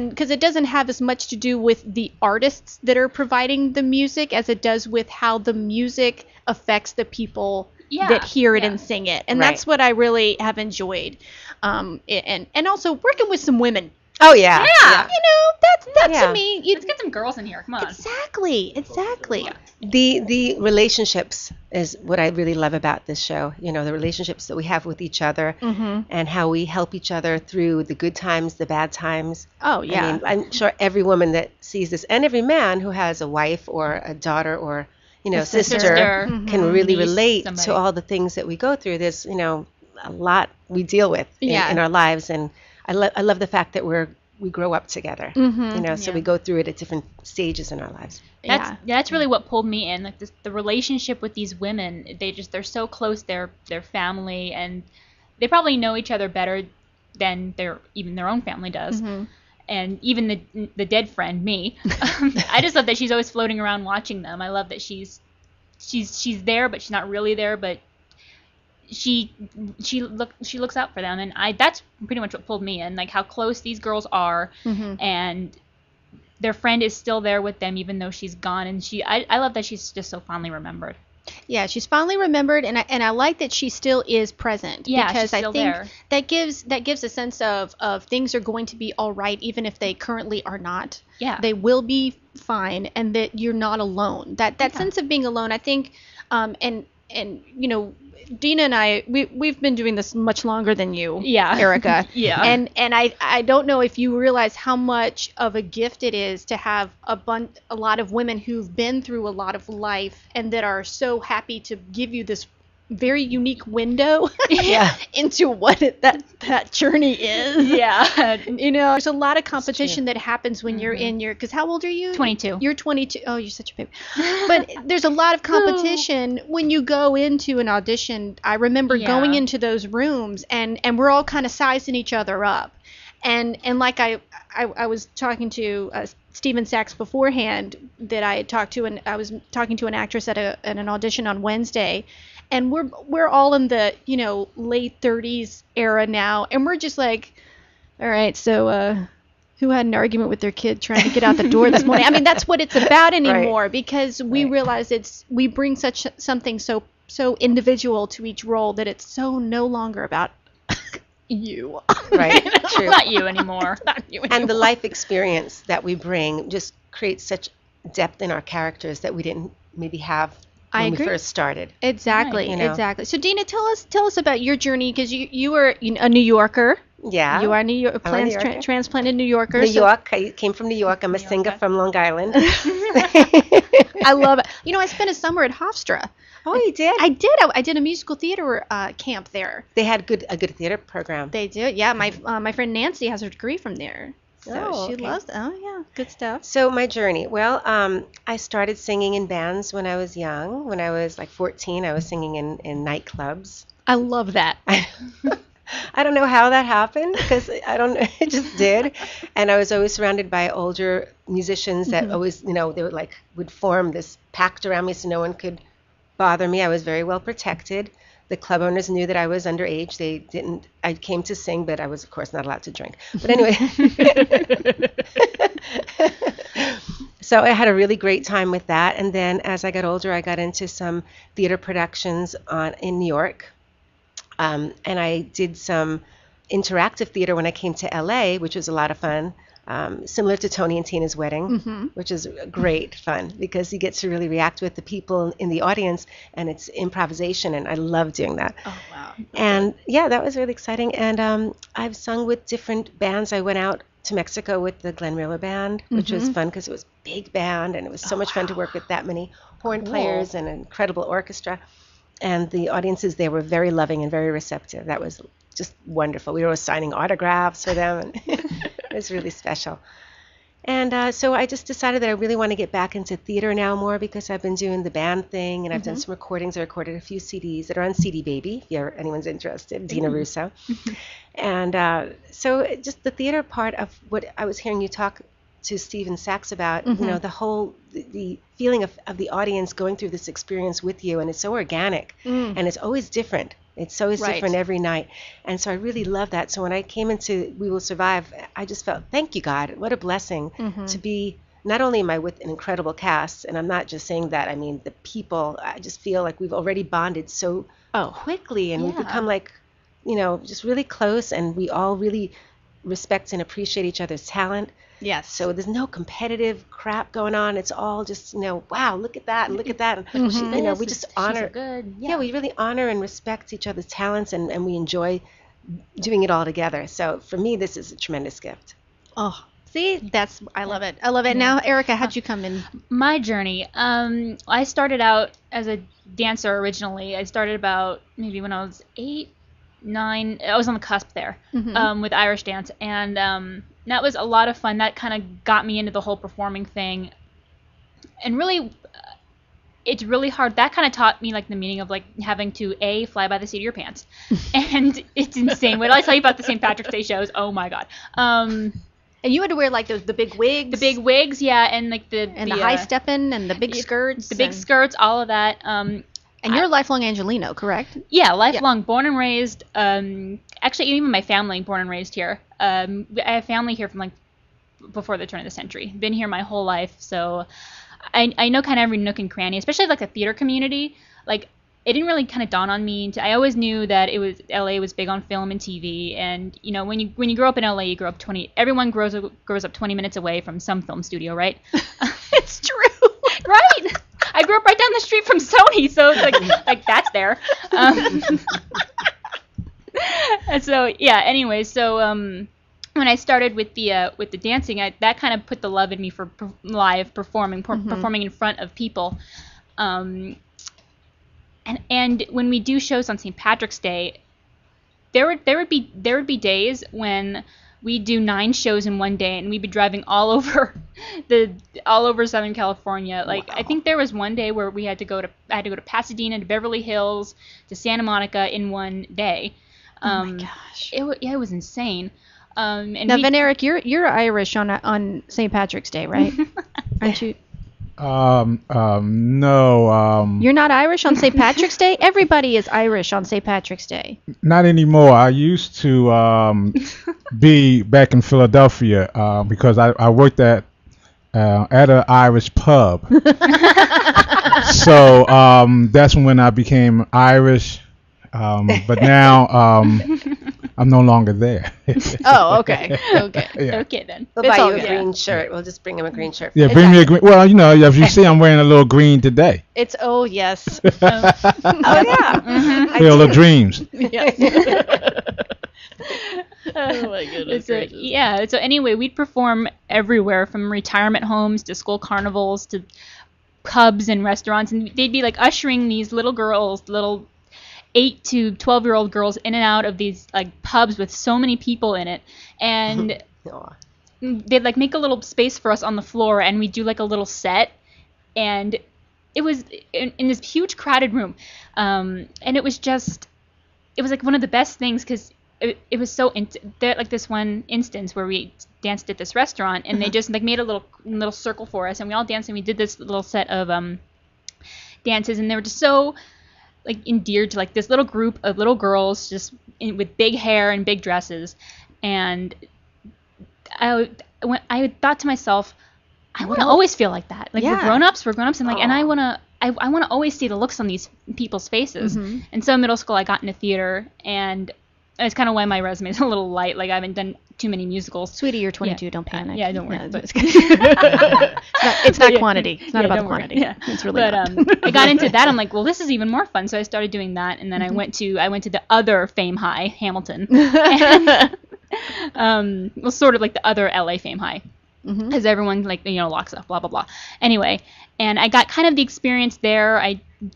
because it doesn't have as much to do with the artists that are providing the music as it does with how the music affects the people Yeah, that hear it yeah. and sing it. And Right. that's what I really have enjoyed. And also working with some women. Oh, yeah. You know, that Yeah. to me, Let's get some girls in here. Come on. exactly. The relationships is what I really love about this show. You know, the relationships that we have with each other and how we help each other through the good times, the bad times. Oh, yeah. I mean, I'm sure every woman that sees this and every man who has a wife or a daughter or, you know, sister can really niece, relate somebody. to all the things that we go through. There's, you know, a lot we deal with Yeah. in our lives. And I love the fact that we grow up together, you know, so we go through it at different stages in our lives. That's really what pulled me in. Like the relationship with these women, they're so close. They're family, and they probably know each other better than even their own family does. And even the dead friend, me, I just love that she's always floating around watching them. I love that she's there, but she's not really there, but she looks out for them, and that's pretty much what pulled me in, like how close these girls are, and their friend is still there with them even though she's gone, and I love that she's just so fondly remembered. Yeah, she's fondly remembered, and I like that she still is present. Yeah, because she's still I think there. that gives a sense of things are going to be all right, even if they currently are not. Yeah. They will be fine, and that you're not alone. That sense of being alone, I think, and you know, Dina and I, we've been doing this much longer than you, Yeah. Erica. Yeah. And I don't know if you realize how much of a gift it is to have a lot of women who've been through a lot of life and that are so happy to give you this very unique window into what that journey is. Yeah. You know, there's a lot of competition that happens when you're in your, because how old are you? 22. You're 22. Oh, you're such a baby. But there's a lot of competition when you go into an audition. I remember going into those rooms and we're all kind of sizing each other up. And like I was talking to Stephen Sachs beforehand that I had talked to, and I was talking to an actress at an audition on Wednesday. And we're all in the, you know, late 30s era now, and we're just like, all right, so who had an argument with their kid trying to get out the door this morning? I mean, that's what it's about anymore, because we realize we bring something so individual to each role that it's so no longer about you. Right. True. Not you anymore. Not you anymore. And the life experience that we bring just creates such depth in our characters that we didn't maybe have when we first started. Exactly, You know? exactly. So Dina, tell us about your journey, because you were a New Yorker. Yeah. You are New York, I'm a New Yorker. transplanted New Yorker. New York. I came from New York. I'm a singer from Long Island. I love it. You know, I spent a summer at Hofstra. Oh, you did? I did. I did a musical theater camp there. They had a good theater program. They do. Yeah, my friend Nancy has her degree from there. So Oh, she okay. loves. Oh yeah, good stuff. So my journey. Well, I started singing in bands when I was young. When I was like 14, I was singing in nightclubs. I love that. I don't know how that happened, because it just did. And I was always surrounded by older musicians that always, you know, they would form this pact around me so no one could bother me. I was very well protected. The club owners knew that I was underage. I came to sing, but I was, of course, not allowed to drink. But anyway. So I had a really great time with that. And then as I got older, I got into some theater productions in New York. And I did some interactive theater when I came to LA, which was a lot of fun. similar to Tony and Tina's wedding, Mhm. which is great fun because you get to really react with the people in the audience, and it's improvisation, and I love doing that. Oh, wow. And yeah, that was really exciting. And I've sung with different bands. I went out to Mexico with the Glenn Miller Band, which was Mhm. fun because it was a big band, and it was so much fun to work with that many horn Cool. players and an incredible orchestra. And the audiences there were very loving and very receptive. That was just wonderful. We were always signing autographs for them, and it was really special. And so I just decided that I really want to get back into theater now more because I've been doing the band thing, and I've done Mhm. some recordings. I recorded a few CDs that are on CD Baby, if anyone's interested, Dina Russo. And so just the theater part of what I was hearing you talk to Stephen Sachs about, Mhm. the whole, the feeling of the audience going through this experience with you, and it's so organic, and it's always different. It's always Right. different every night. And so I really love that. So when I came into We Will Survive, I just felt, thank you, God. What a blessing Mhm. to be, not only am I with an incredible cast, and I'm not just saying that, I mean, the people, I just feel like we've already bonded so quickly, and we've Yeah. become like, just really close, and we all really respect and appreciate each other's talent. Yes. So there's no competitive crap going on. It's all just, wow, look at that, and look at that. And, Mhm. we just honor. Good. Yeah, we really honor and respect each other's talents, and we enjoy doing it all together. So for me, this is a tremendous gift. Oh, see, I love it. I love it. Now, Erica, how'd you come in? My journey. I started out as a dancer originally. I started about maybe when I was 8, 9. I was on the cusp there Mhm. with Irish dance, and that was a lot of fun. That kind of got me into the whole performing thing, and really, it's really hard. That kind of taught me like the meaning of like having to fly by the seat of your pants, and it's insane. Wait till I tell you about the St. Patrick's Day shows. Oh my god. And you had to wear like the big wigs. The big wigs, yeah, and like the high stepping and the big skirts. the big skirts, all of that. And you're a lifelong Angelino, correct? Yeah, lifelong, born and raised. Actually, even my family, born and raised here. I have family here from like before the turn of the century. Been here my whole life, so I know kind of every nook and cranny, especially like the theater community. Like it didn't really kind of dawn on me. I always knew that LA was big on film and TV, and when you grow up in LA, you grow up everyone grows up 20 minutes away from some film studio, right? It's true, right? I grew up right down the street from Sony, so it's like that's there. And so yeah. Anyway, so when I started with the dancing, that kind of put the love in me for live performing, performing in front of people. And when we do shows on St. Patrick's Day, there would be days when we do 9 shows in one day, and we'd be driving all over Southern California. Like I think there was one day where I had to go to Pasadena, to Beverly Hills, to Santa Monica in one day. Oh my gosh! It was insane. And now, Van Eric, you're Irish on St. Patrick's Day, right? Aren't you? No. You're not Irish on St. Patrick's Day? Everybody is Irish on St. Patrick's Day. Not anymore. I used to be back in Philadelphia because I worked at an Irish pub. So that's when I became Irish. But now I'm no longer there. Oh, okay. Okay. Yeah. Okay then. We'll It's buy all you a good. green shirt. We'll just bring him a green shirt. Yeah, bring me a green. Well, as you see, I'm wearing a little green today. It's yes. Oh yeah. Field of Dreams. Yes. Oh my goodness. So anyway, we'd perform everywhere from retirement homes to school carnivals to pubs and restaurants, and they'd be like ushering these little 8 to 12-year-old girls in and out of these like pubs with so many people in it, and they'd like make a little space for us on the floor, and we'd do like a little set, and it was in this huge crowded room, and it was like one of the best things because it was so like this one instance where we danced at this restaurant, and they just like made a little circle for us, and we all danced, and we did this little set of dances, and they were just so like endeared to like this little group of little girls just with big hair and big dresses, and I thought to myself, I want to always feel like that. Like we're grown ups, and like, and I want to always see the looks on these people's faces. Mhm. And so middle school, I got into theater, and it's kind of why my resume is a little light. Like I haven't done too many musicals. Sweetie, you're 22. Don't panic. Yeah, don't worry. But it's not quantity. It's not about the quantity. Yeah. It's really But not. I got into that. I'm like, well, this is even more fun. So I started doing that, and then I went to the other Fame High, Hamilton. And, well, sort of like the other LA Fame High, because everyone locks up, blah blah blah. Anyway, and I got kind of the experience there.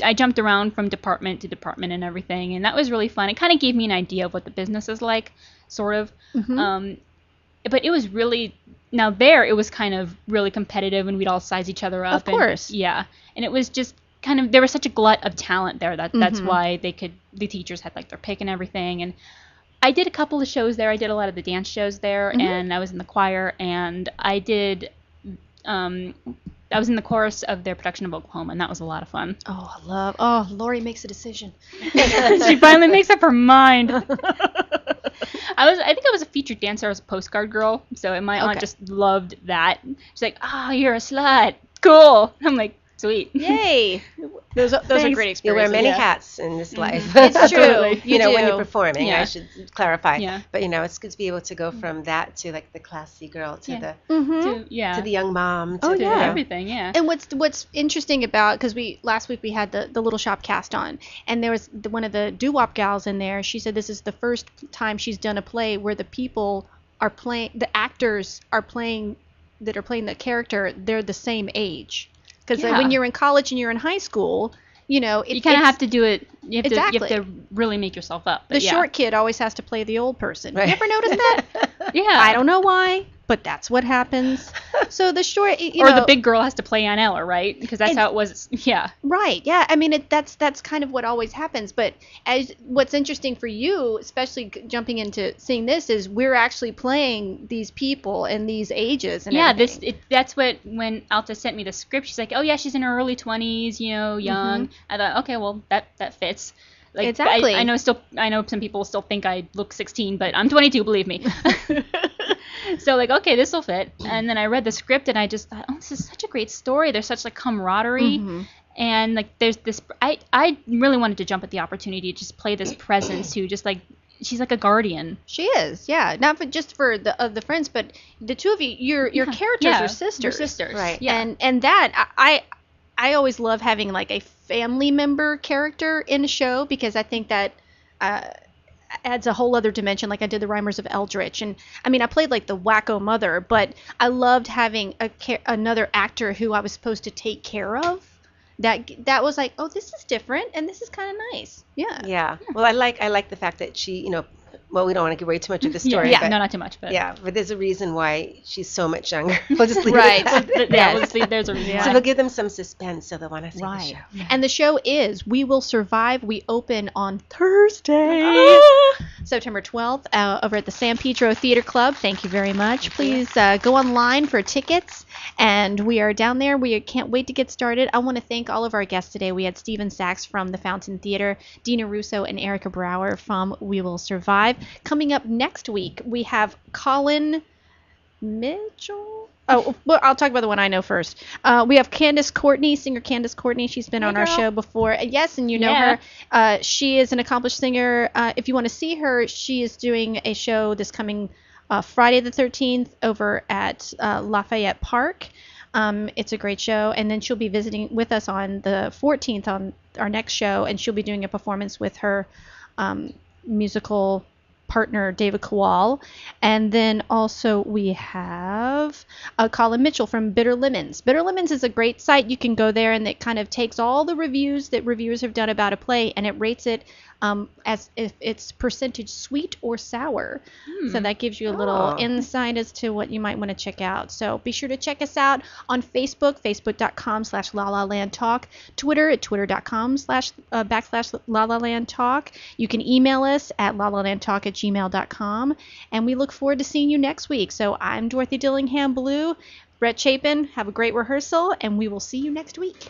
I jumped around from department to department and everything, and that was really fun. It kind of gave me an idea of what the business is like, sort of. But it was really, now there it was kind of really competitive, and we'd all size each other up. Of course. And it was just kind of, there was such a glut of talent there that's why the teachers had like their pick and everything. And I did a couple of shows there. I did a lot of the dance shows there, and I was in the choir, and I did, I was in the chorus of their production of Oklahoma, and that was a lot of fun. Lori makes a decision. She finally makes up her mind. I think I was a featured dancer. I was a postcard girl, so my aunt just loved that. She's like, "Oh, you're a slut. Cool." I'm like, "Sweet. Yay." Those are great experiences. You wear many hats in this life. It's true. You know, when you're performing, Yeah. I should clarify. Yeah. But it's good to be able to go from that to like the classy girl to Yeah. to the young mom. To Oh, yeah. Everything, yeah. And what's interesting about, because last week we had the Little Shop cast on, and there was one of the doo-wop gals in there. She said this is the first time she's done a play where the people are playing, the actors are playing, that are playing the character, they're the same age. Because when you're in college and you're in high school, you kind of have to do it. You have Exactly. to really make yourself up. The short kid always has to play the old person. Right. You ever notice that? Yeah. I don't know why, but that's what happens. So the short, the big girl has to play Aunt Ella, right? Because that's how it was. Yeah. Right. Yeah. I mean, that's kind of what always happens. But what's interesting for you, especially jumping into seeing this, is we're actually playing these people in these ages. And everything. That's what, when Alta sent me the script, she's like, "Oh yeah, she's in her early 20s, young." I thought, okay, well that fits. Like, Exactly. I know some people still think I look 16, but I'm 22, believe me. So like, okay, this will fit. And then I read the script and I just thought, oh, this is such a great story. There's such like camaraderie. And like there's this, I really wanted to jump at the opportunity to just play this presence who just like, she's like a guardian. She is, yeah. Not just for the friends, but the two of you, your characters are sisters. We're sisters. Right. Yeah. And that I always love having like a family member character in a show, because I think that adds a whole other dimension. Like I did the Reimers of Eldritch, and I mean I played like the wacko mother, but I loved having another actor who I was supposed to take care of. That was like, oh, this is different, and this is kind of nice. Yeah. Yeah. Well, I like the fact that she, well, we don't want to give away too much of the story. Yeah, but, no, not too much. But yeah, but there's a reason why she's so much younger. We'll just leave Right. it at that. Yeah, we'll see, there's a reason. So we'll give them some suspense so they'll want to see the show. And the show is We Will Survive. We open on Thursday, September 12th, over at the San Pedro Theater Club. Thank you very much. Please go online for tickets. And we are down there. We can't wait to get started. I want to thank all of our guests today. We had Stephen Sachs from the Fountain Theater, Dina Russo and Erica Brower from We Will Survive. Coming up next week, we have Colin Mitchell. Oh, well, I'll talk about the one I know first. We have Candace Courtney, singer Candace Courtney. She's been on our show before. Yes, and you know her. She is an accomplished singer. If you want to see her, she is doing a show this coming Friday the 13th over at Lafayette Park. It's a great show. And then she'll be visiting with us on the 14th on our next show, and she'll be doing a performance with her musical partner David Kowal. And then also we have Colin Mitchell from Bitter Lemons. Bitter Lemons is a great site. You can go there, and it kind of takes all the reviews that reviewers have done about a play, and it rates it as if it's percentage sweet or sour. So that gives you a little insight as to what you might want to check out. So be sure to check us out on Facebook, facebook.com/LaLaLandTalk, Twitter at twitter.com//LaLaLandTalk. You can email us at lalalandtalk@gmail.com, and we look forward to seeing you next week. So I'm Dorothy Dillingham Blue, Brett Chapin. Have a great rehearsal, and we will see you next week.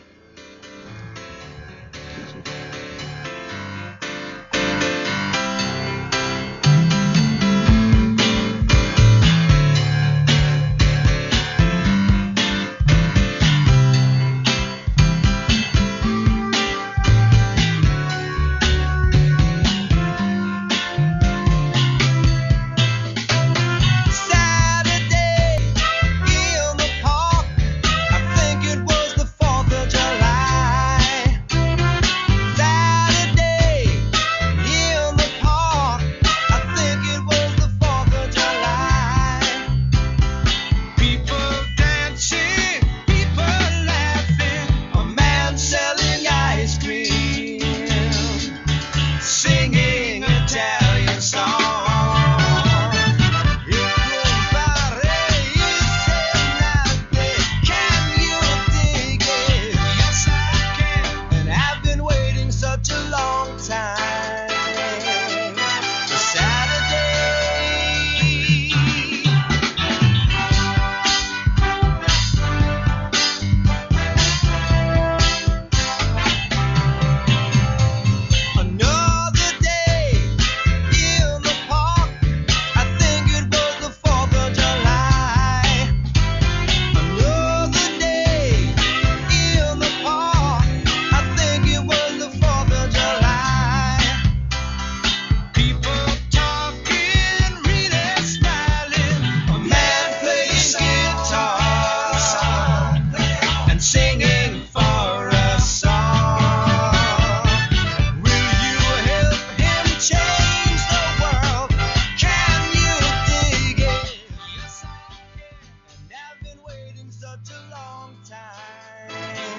such a long time.